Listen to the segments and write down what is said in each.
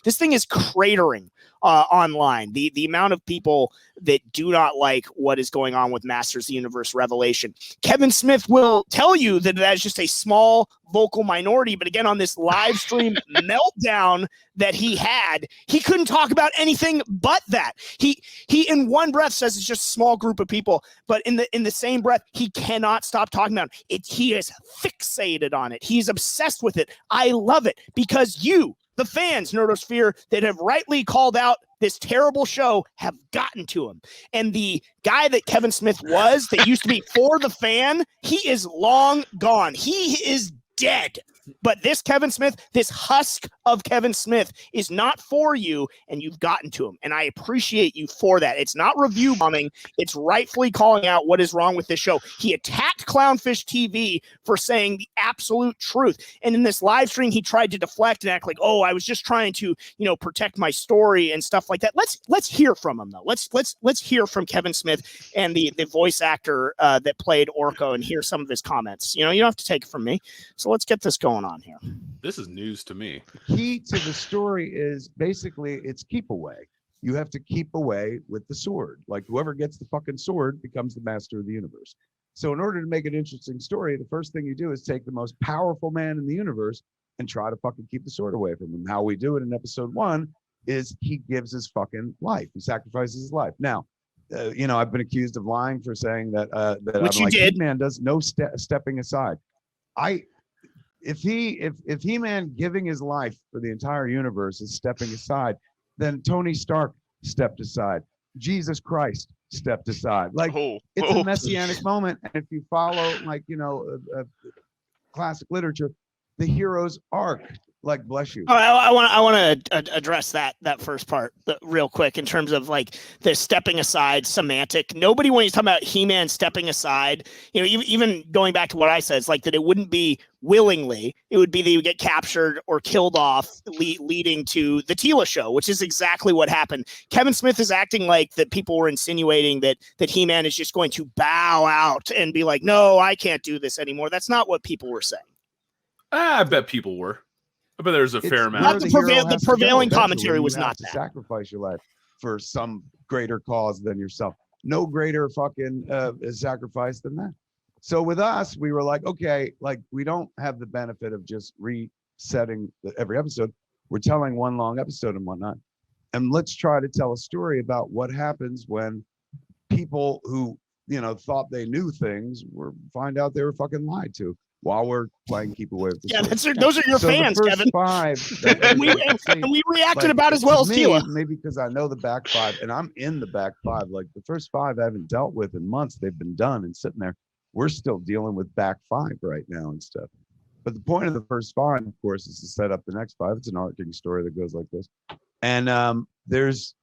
This thing is cratering online. The amount of people that do not like what is going on with Masters of the Universe Revelation. Kevin Smith will tell you that is just a small vocal minority, but again, on this live stream meltdown that he had, he couldn't talk about anything but that. He in one breath says it's just a small group of people, but in the same breath, he cannot stop talking about it. He is fixated on it. He's obsessed with it. I love it because you, the fans, Nerdosphere, that have rightly called out this terrible show, have gotten to him. And the guy that Kevin Smith was, that used to be for the fan, he is long gone. He is dead. But this Kevin Smith, this husk of Kevin Smith is not for you, and you've gotten to him. And I appreciate you for that. It's not review bombing. It's rightfully calling out what is wrong with this show. He attacked Clownfish TV for saying the absolute truth. And in this live stream, he tried to deflect and act like, oh, I was just trying to, protect my story and stuff like that. Let's hear from him, though. Let's hear from Kevin Smith and the voice actor that played Orko and hear some of his comments. You don't have to take it from me. So let's get this going on here. This is news to me. Key to the story is basically it's keep away. You have to keep away with the sword. Like whoever gets the fucking sword becomes the master of the universe. So in order to make an interesting story, the first thing you do is take the most powerful man in the universe and try to fucking keep the sword away from him. How we do it in episode 1 is he gives his fucking life. He sacrifices his life. Now, I've been accused of lying for saying that which you did. He-Man does no stepping aside. If He-Man giving his life for the entire universe is stepping aside, then Tony Stark stepped aside. Jesus Christ stepped aside. It's a messianic moment. And if you follow, classic literature, the hero's arc, bless you. Oh, I want to address that first part real quick in terms of the stepping aside semantic. Nobody, when he's talking about He-Man stepping aside, even going back to what I said, it's that it wouldn't be willingly. It would be that he would get captured or killed off, leading to the Tila show, which is exactly what happened. Kevin Smith is acting like that people were insinuating that He-Man is just going to bow out and be like, no, I can't do this anymore. That's not what people were saying. I bet people were. I bet there's a fair amount. Not the prevailing commentary was not that. Sacrifice your life for some greater cause than yourself. No greater fucking sacrifice than that. So with us, we were like, okay, we don't have the benefit of just resetting every episode. We're telling one long episode and whatnot. And let's try to tell a story about what happens when people who, thought they knew things find out they were fucking lied to. While we're playing keep away with the sword. Those are your fans, Kevin. And we reacted about as well as Tila. Maybe because I know the back 5 and I'm in the back 5. The first 5 I haven't dealt with in months. They've been done and sitting there. We're still dealing with back 5 right now and stuff. But the point of the first 5, of course, is to set up the next 5. It's an arcing story that goes like this. And there's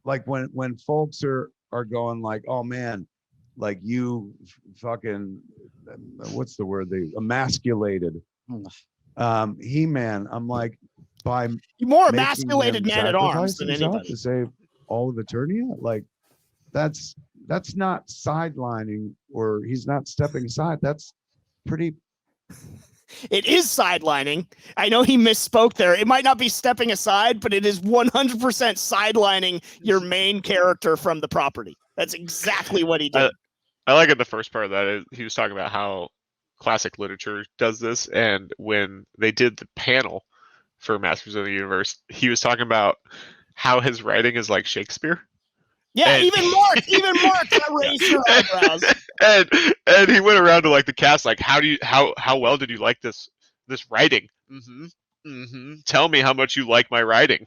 when folks are going oh man, you fucking, what's the word? They emasculated He-Man. I'm by you're more emasculated man at arms than anybody to save all of Eternia. That's not sidelining, or he's not stepping aside. That's pretty. It is sidelining. I know he misspoke there. It might not be stepping aside, but it is 100% sidelining your main character from the property. That's exactly what he did. I like it. The first part of that, he was talking about how classic literature does this. And when they did the panel for Masters of the Universe, he was talking about how his writing is like Shakespeare. Yeah, and even Mark raised your eyebrows. And he went around to the cast, how well did you like this writing? Tell me how much you like my writing.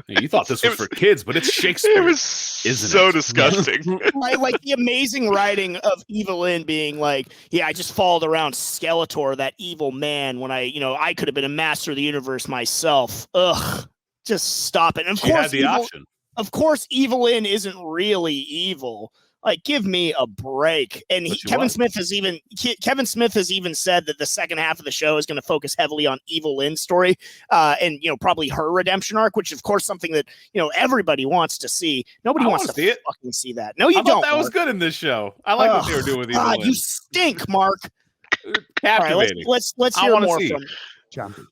You thought this was for kids, but it's Shakespeare. It was so disgusting. like the amazing writing of Evelyn being I just followed around Skeletor, that evil man, when I could have been a master of the universe myself. Ugh, just stop it. And she had the option. Of course, Evelyn isn't really evil. Give me a break. And Kevin Smith has even said that the second half of the show is going to focus heavily on Evelyn's story, and probably her redemption arc, which of course something that everybody wants to see. Nobody wants to fucking see that. No, you don't. That was good in this show. I like what they were doing with Evelyn. God, you stink, Mark. Captivating. All right, let's hear more from Champion.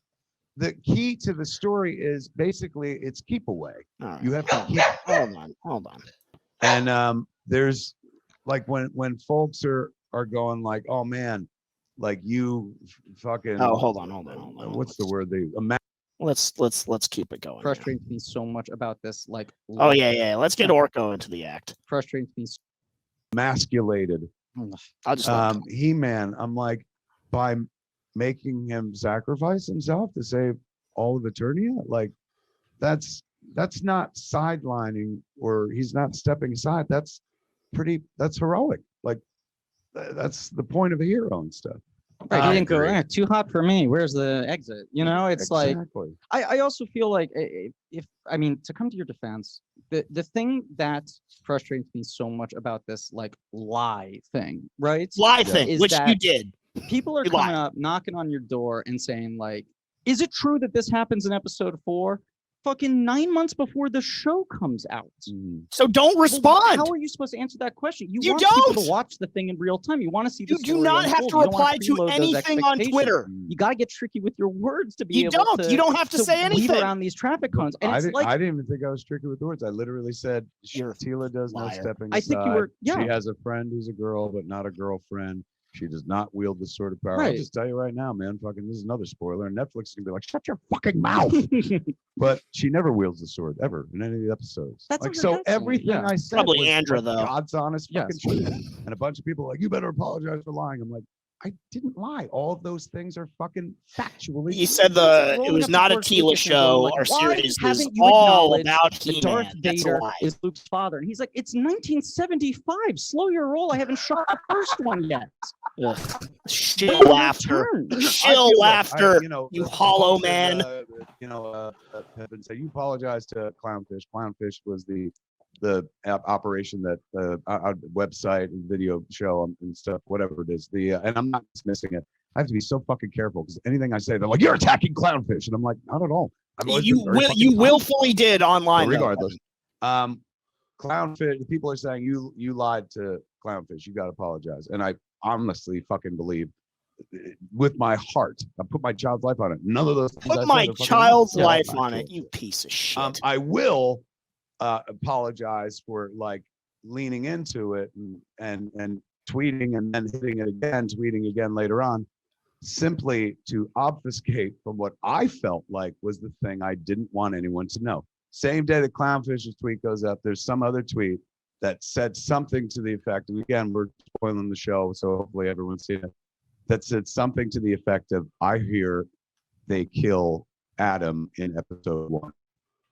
the key to the story is basically it's keep away. Right. You have to keep. Hold on. And there's like when folks are going like, oh man, like you fucking. Oh, hold on. What's the word? Let's keep it going. Frustrates me so much about this. Like, Oh yeah. Let's get Orko into the act. Frustrates me. Emasculated. I'll just He-Man. I'm like, by making him sacrifice himself to save all of Eternia, like that's not sidelining, or he's not stepping aside. That's heroic. Like that's the point of a hero and stuff. Right, he didn't go, too hot for me. Where's the exit? You know, it's exactly. like I also feel like if I mean, to come to your defense, the thing that frustrates me so much about this like lie thing, right? Lie thing, is which that you did. People are coming up, knocking on your door and saying like, is it true that this happens in episode 4? Fucking 9 months before the show comes out. So don't respond. How are you supposed to answer that question? You want don't. people to watch the thing in real time. You want to see the You do not have to reply to anything on Twitter. You got to get tricky with your words to be You able don't. to. You don't have to say anything. Weave around these traffic cones. And I it's didn't even think I was tricky with words. I literally said Tila does no stepping aside. I think you were. Yeah. She has a friend who's a girl, but not a girlfriend. She does not wield the sword of power. Right. I'll just tell you right now, man. Fucking, this is another spoiler. And Netflix is gonna be like, shut your fucking mouth. But she never wields the sword ever in any of the episodes. That's like so. Everything I said probably was Andra like though. God's honest fucking truth. And a bunch of people are like, you better apologize for lying. I'm like, I didn't lie. All of those things are fucking factually. You said it was not a Tila show or series. It was all about He-Man. Darth That's a Vader lie. is Luke's father, and he's like, "It's 1975. Slow your roll. I haven't shot the first one yet." Shill laughter. Shill laughter. You hollow man. Have been saying you apologize to Clownfish. Clownfish was the operation that website and video show and stuff, whatever it is. And I'm not dismissing it. I have to be so fucking careful because anything I say, they're like, "You're attacking Clownfish," and I'm like, "Not at all." You willfully did online. Regardless, Clownfish. People are saying you lied to Clownfish. You got to apologize, and I honestly fucking believe. With my heart, I put my child's life on it. None of those. Put my child's life on it. You piece of shit. I will apologize for like leaning into it and tweeting and then hitting it again, tweeting again later on, simply to obfuscate from what I felt like was the thing I didn't want anyone to know. Same day that Clownfish's tweet goes up, there's some other tweet that said something to the effect of, again, we're spoiling the show, so hopefully everyone's seen it, that said something to the effect of, I hear they kill Adam in episode 1.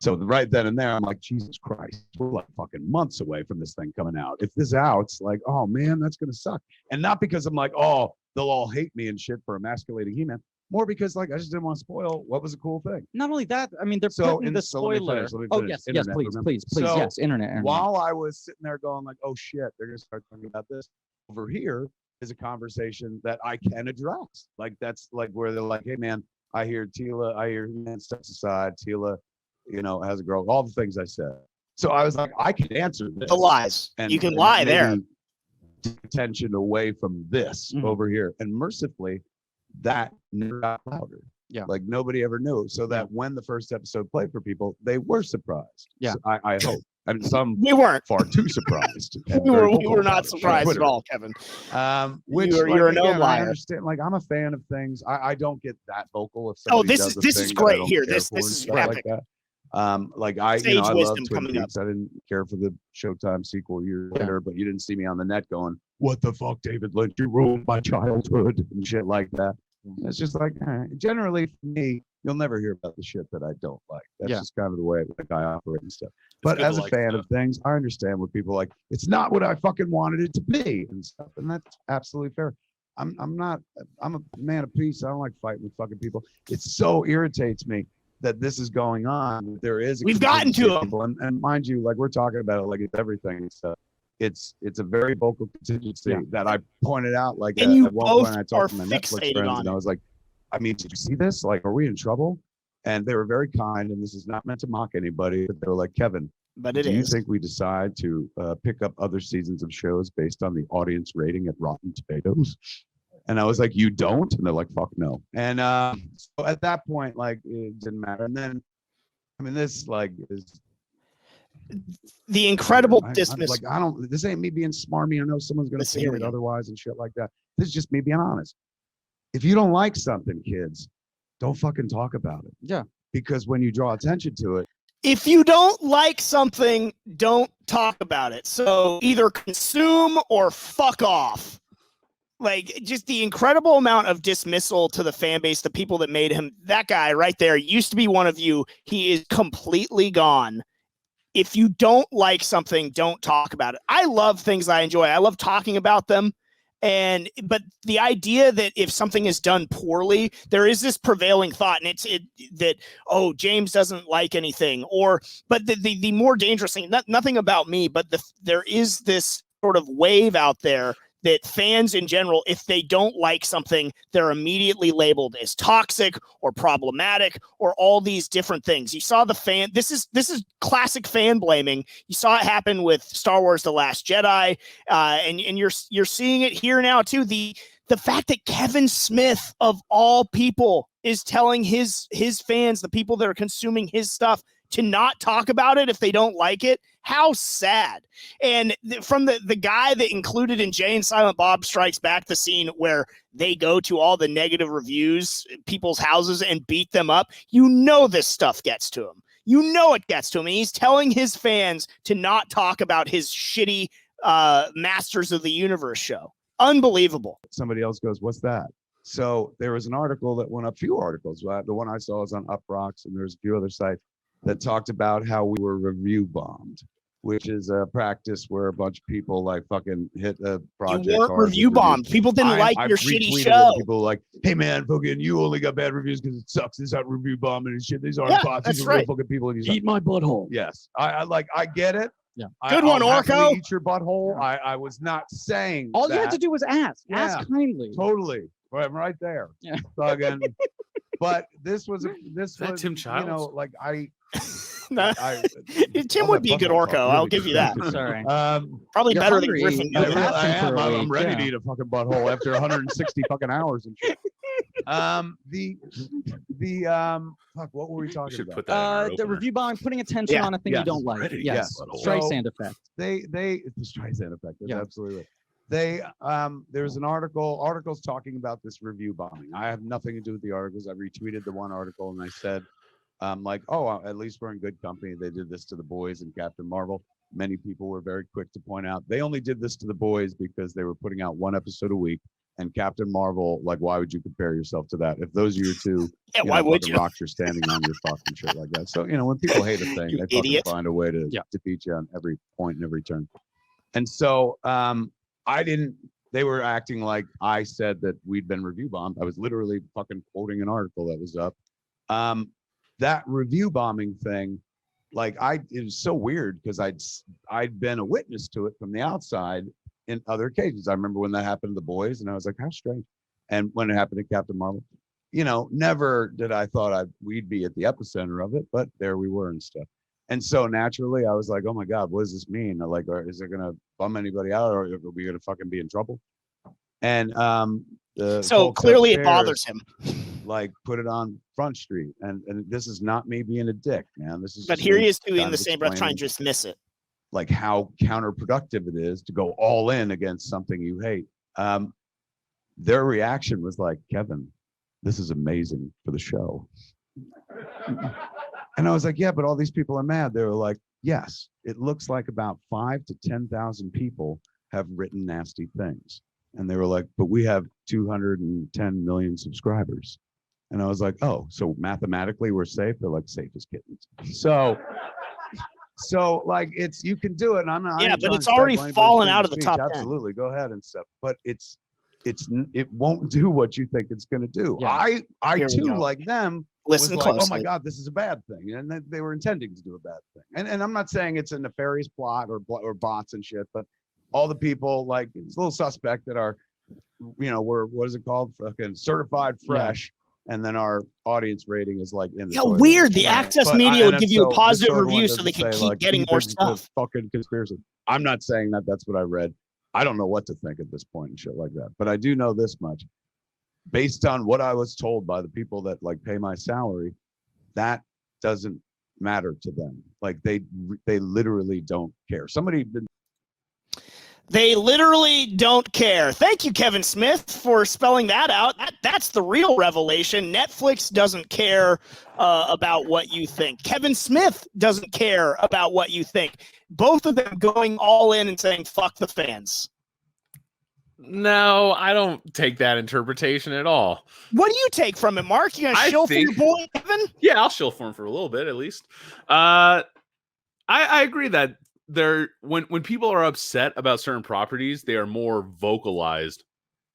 So right then and there, I'm like, Jesus Christ, we're like fucking months away from this thing coming out. If this out, it's like, oh man, that's going to suck. And not because I'm like, oh, they'll all hate me and shit for emasculating He-Man. More because like, I just didn't want to spoil what was a cool thing. Not only that, I mean, they're putting the spoiler. Oh yes, Internet, please, so, yes, internet. While I was sitting there going like, oh shit, they're going to start talking about this. Over here is a conversation that I can address. Like that's like where they're like, hey man, I hear He-Man steps aside, Tila, has a girl, all the things I said. So I was like, I can answer this. The lies. You can lie there. Attention away from this over here. And mercifully, that never got louder. Yeah. Like nobody ever knew. So that when the first episode played for people, they were surprised. Yeah. So I hope. I mean, some we weren't far too surprised. we were not surprised at all, Kevin. Which you're a known liar. I understand. Like I'm a fan of things. I don't get that vocal if somebody does this is great here. This is epic. Like that. I love Twin Peaks. I didn't care for the Showtime sequel years later, but you didn't see me on the net going, "What the fuck, David Lynch? You ruined my childhood," and shit like that. It's just like generally for me, you'll never hear about the shit that I don't like. That's just kind of the way like I operate and stuff. But as a fan of things, I understand what people like. It's not what I fucking wanted it to be and stuff, and that's absolutely fair. I'm a man of peace. I don't like fighting with fucking people. It so irritates me that this is going on. There is we've gotten to them, and mind you, like we're talking about it like it's everything and stuff. It's a very vocal contingency that I pointed out. Like and you at one point, I are talked to my Netflix friends, and I was like, I mean, did you see this? Like, are we in trouble? And they were very kind, and this is not meant to mock anybody, but they were like, Kevin, do you think we decide to pick up other seasons of shows based on the audience rating at Rotten Tomatoes? And I was like, you don't? And they're like, fuck no. And so at that point, like, it didn't matter. And then, I mean, this like is the incredible I'm dismiss. like, I don't, this ain't me being smarmy. I know someone's going to say it otherwise and shit like that. This is just me being honest. If you don't like something, kids, don't fucking talk about it. Yeah. Because when you draw attention to it, If you don't like something, don't talk about it. So either consume or fuck off. Like, just the incredible amount of dismissal to the fan base, the people that made him, that guy right there used to be one of you. He is completely gone. If you don't like something, don't talk about it. I love things I enjoy. I love talking about them. But the idea that if something is done poorly, there is this prevailing thought, and that, oh, James doesn't like anything, but the more dangerous thing, nothing about me, but there is this sort of wave out there that fans in general, if they don't like something, they're immediately labeled as toxic or problematic or all these different things. You saw the fan. This is classic fan blaming. You saw it happen with Star Wars: The Last Jedi, and you're seeing it here now too. The fact that Kevin Smith of all people is telling his fans, the people that are consuming his stuff, to not talk about it if they don't like it. How sad. And from the guy that included in Jay and Silent Bob Strikes Back the scene where they go to all the negative reviews, people's houses, and beat them up, you know this stuff gets to him. You know it gets to him. And he's telling his fans to not talk about his shitty Masters of the Universe show. Unbelievable. somebody else goes, what's that? So there was an article that went up, few articles. The one I saw was on Uproxx, and there's a few other sites that talked about how we were review bombed, which is a practice where a bunch of people like fucking hit a project. You weren't review bombed. People didn't like your shitty show. People like, hey man, fucking, you only got bad reviews because it sucks. This out review bombing and shit. These aren't bots. These are real fucking people. And eat my butthole. Yes, I get it. Yeah. Good one, Orko. Eat your butthole. Yeah. I was not saying All that. you had to do was ask. Yeah. Ask kindly. Totally. Right there. Yeah. Fucking. But this was Tim Childs? You know, like Tim would be a good Orko. I'll give you that. Sorry. Probably You're better than hungry. Griffin. You have I to for am. a I'm week, ready yeah. to eat a fucking butthole after 160 fucking hours and shit. Fuck, what were we We talking should about? put that in our The opener. review bomb, putting attention Yeah. on a thing Yes. you don't like. Ready. Yes. Yeah. Streisand effect. It's the Streisand effect. That's Yeah. absolutely right. There's an articles talking about this review bombing. I have nothing to do with the articles. I retweeted the one article and I said, like, oh, at least we're in good company. They did this to the boys and Captain Marvel. Many people were very quick to point out they only did this to the boys because they were putting out one episode a week. And Captain Marvel, like, why would you compare yourself to that? If those are your two, Yeah, why would you? Rocks are standing on your fucking shit like that. So, you know, when people hate a thing, You they fucking idiot. find a way to defeat you on every point and every turn. And so they were acting like I said that we'd been review bombed. I was literally fucking quoting an article that was up. That review bombing thing, like it was so weird because I'd been a witness to it from the outside in other occasions. I remember when that happened to the boys and I was like, how strange. And when it happened to Captain Marvel, you know, never did I thought we'd be at the epicenter of it, but there we were and stuff. And so naturally I was like, oh my God, what does this mean? Like, is it going to bum anybody out or are we going to fucking be in trouble? And So clearly it bothers him. Like put it on Front Street. And this is not me being a dick, man. This is But just here me he is doing kind the of same breath, trying explaining, to dismiss it. like how counterproductive it is to go all in against something you hate. Their reaction was like, Kevin, this is amazing for the show. And I was like, yeah, but all these people are mad. They were like, yes, it looks like about 5,000 to 10,000 people have written nasty things. And they were like, but we have 210 million subscribers. And I was like, oh, so mathematically we're safe? They're like, safe as kittens. So like you can do it. And I'm not. Yeah, but it's already fallen out of the top 10. Absolutely, go ahead and stuff. But it won't do what you think it's going to do. Yeah. I Here we too, go. like them, Listen was like, closely. oh my God, this is a bad thing. And they were intending to do a bad thing. And I'm not saying it's a nefarious plot or bots and shit, but all the people, like, it's a little suspect that are, you know, we're, what is it called? Fucking certified fresh. And then our audience rating is like in the toilet. Weird. The Right. Access But Media would and give you a so positive this other one review so they doesn't could say, keep like, getting "Ethan more is a stuff. Fucking conspiracy. I'm not saying that. That's what I read. I don't know what to think at this point and shit like that. But I do know this much. Based on what I was told by the people that like pay my salary, that doesn't matter to them. Like they literally don't care. They literally don't care. Thank you, Kevin Smith, for spelling that out. That's the real revelation. Netflix doesn't care about what you think. Kevin Smith doesn't care about what you think. Both of them going all in and saying, fuck the fans. No, I don't take that interpretation at all. What do you take from it, Mark? You gonna shill for your boy, Kevin? Yeah, I'll shill for him for a little bit at least. I agree that when people are upset about certain properties, they are more vocalized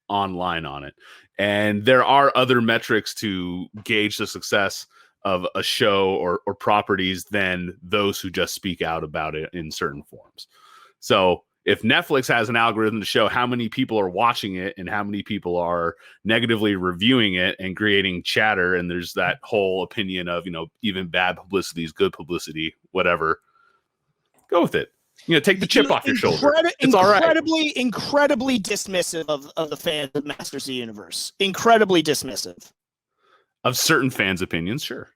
online on it. And there are other metrics to gauge the success of a show or properties than those who just speak out about it in certain forms. So if Netflix has an algorithm to show how many people are watching it and how many people are negatively reviewing it and creating chatter, and there's that whole opinion of, even bad publicity is good publicity, whatever, go with it. Take the chip off your shoulder. It's all right. Incredibly dismissive of the fans of Masters of the Universe. Incredibly dismissive. Of certain fans' opinions, sure.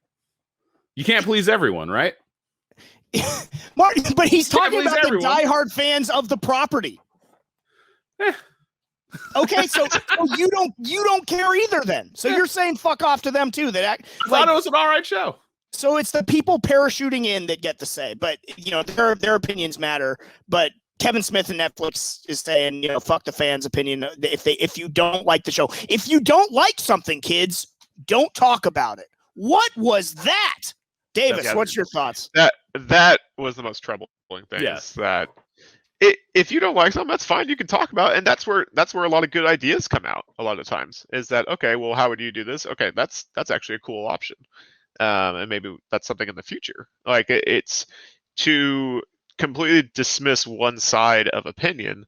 You can't please everyone, right? Martin, but he's talking about everyone. The diehard fans of the property. Okay, so you don't care either then. So you're saying fuck off to them too. I thought it was an all right show. So it's the people parachuting in that get the say, but their opinions matter. But Kevin Smith and Netflix is saying, fuck the fans' opinion. If you don't like the show, if you don't like something, kids, don't talk about it. What was that? Davis, what's your thoughts? That was the most troubling thing. Yes. Is that if you don't like something, that's fine. You can talk about it, and that's where a lot of good ideas come out. A lot of times is that, okay, well, how would you do this? Okay, that's actually a cool option, and maybe that's something in the future. Like it's to completely dismiss one side of opinion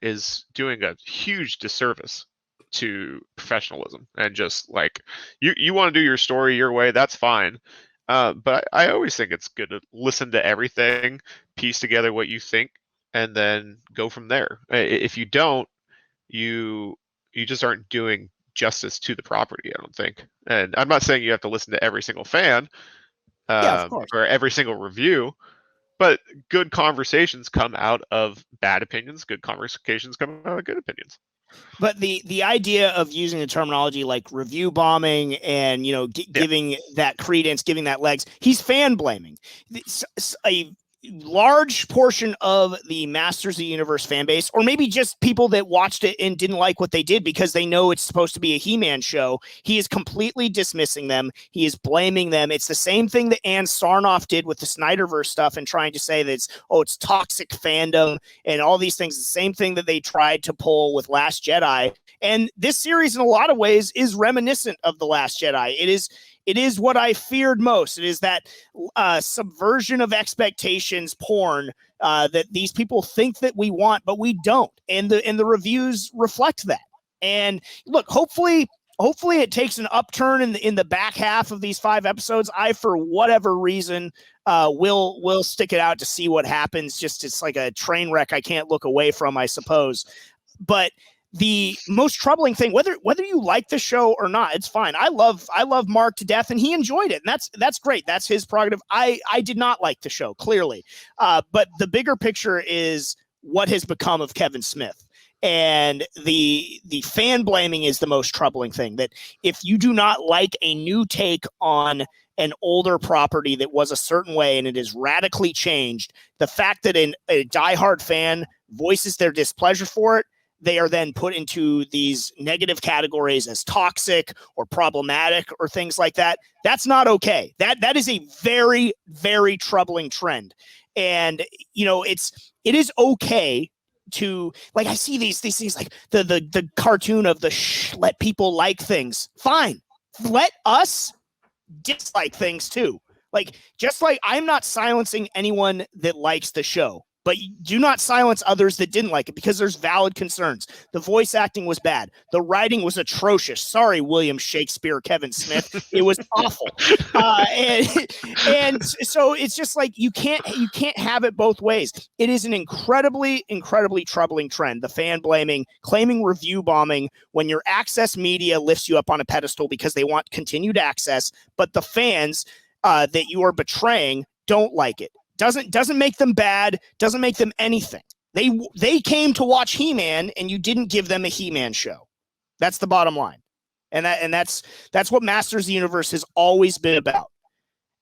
is doing a huge disservice to professionalism. And just like you want to do your story your way, that's fine. But I always think it's good to listen to everything, piece together what you think, and then go from there. If you don't, you just aren't doing justice to the property, I don't think. And I'm not saying you have to listen to every single fan or every single review, but good conversations come out of bad opinions. Good conversations come out of good opinions. But the idea of using the terminology like review bombing and giving that credence, giving that legs, he's fan blaming. A large portion of the Masters of the Universe fan base, or maybe just people that watched it and didn't like what they did because they know it's supposed to be a He-Man show, he is completely dismissing them. He is blaming them. It's the same thing that Ann Sarnoff did with the Snyderverse stuff and trying to say that it's toxic fandom and all these things. The same thing that they tried to pull with Last Jedi. And this series in a lot of ways is reminiscent of The Last Jedi. It is what I feared most. It is that subversion of expectations porn that these people think that we want, but we don't. And the reviews reflect that. And look, hopefully it takes an upturn in the back half of these 5 episodes. I, for whatever reason, will stick it out to see what happens. Just it's like a train wreck I can't look away from, I suppose. But the most troubling thing, whether you like the show or not, it's fine. I love Mark to death, and he enjoyed it, and that's great. That's his prerogative. I did not like the show, clearly, but the bigger picture is what has become of Kevin Smith, and the fan blaming is the most troubling thing. That if you do not like a new take on an older property that was a certain way and it is radically changed, the fact that a diehard fan voices their displeasure for it, they are then put into these negative categories as toxic or problematic or things like that. That's not okay. That is a very, very troubling trend. And, it is okay to, like, I see these things like the cartoon of let people like things. Fine. Let us dislike things too. Like, just like I'm not silencing anyone that likes the show. but do not silence others that didn't like it, because there's valid concerns. The voice acting was bad. The writing was atrocious. Sorry, William Shakespeare, Kevin Smith. It was awful. And so it's just like you can't have it both ways. It is an incredibly troubling trend. The fan blaming, claiming review bombing, when your access media lifts you up on a pedestal because they want continued access, but the fans that you are betraying don't like it. Doesn't make them bad, doesn't make them anything. They came to watch He-Man, and you didn't give them a He-Man show. That's the bottom line. And that's what Masters of the Universe has always been about.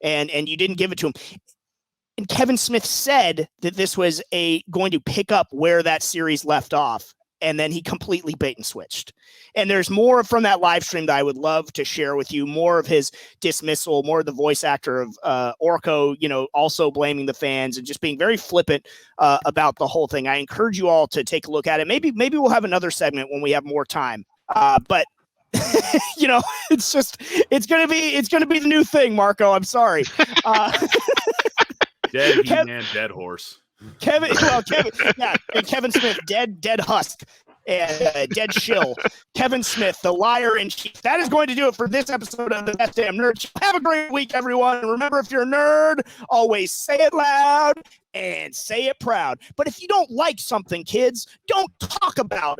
And you didn't give it to him. And Kevin Smith said that this was going to pick up where that series left off, and then he completely bait and switched. And there's more from that live stream that I would love to share with you, more of his dismissal, more of the voice actor of Orko, also blaming the fans and just being very flippant about the whole thing. I encourage you all to take a look at it. Maybe we'll have another segment when we have more time. But it's gonna be the new thing, Marco. I'm sorry. Dead He-Man, dead horse. Kevin Smith, dead husk, and dead shill. Kevin Smith, the liar in chief. That is going to do it for this episode of the Best Damn Nerd Show. Have a great week, everyone. And remember, if you're a nerd, always say it loud and say it proud. But if you don't like something, kids, don't talk about it.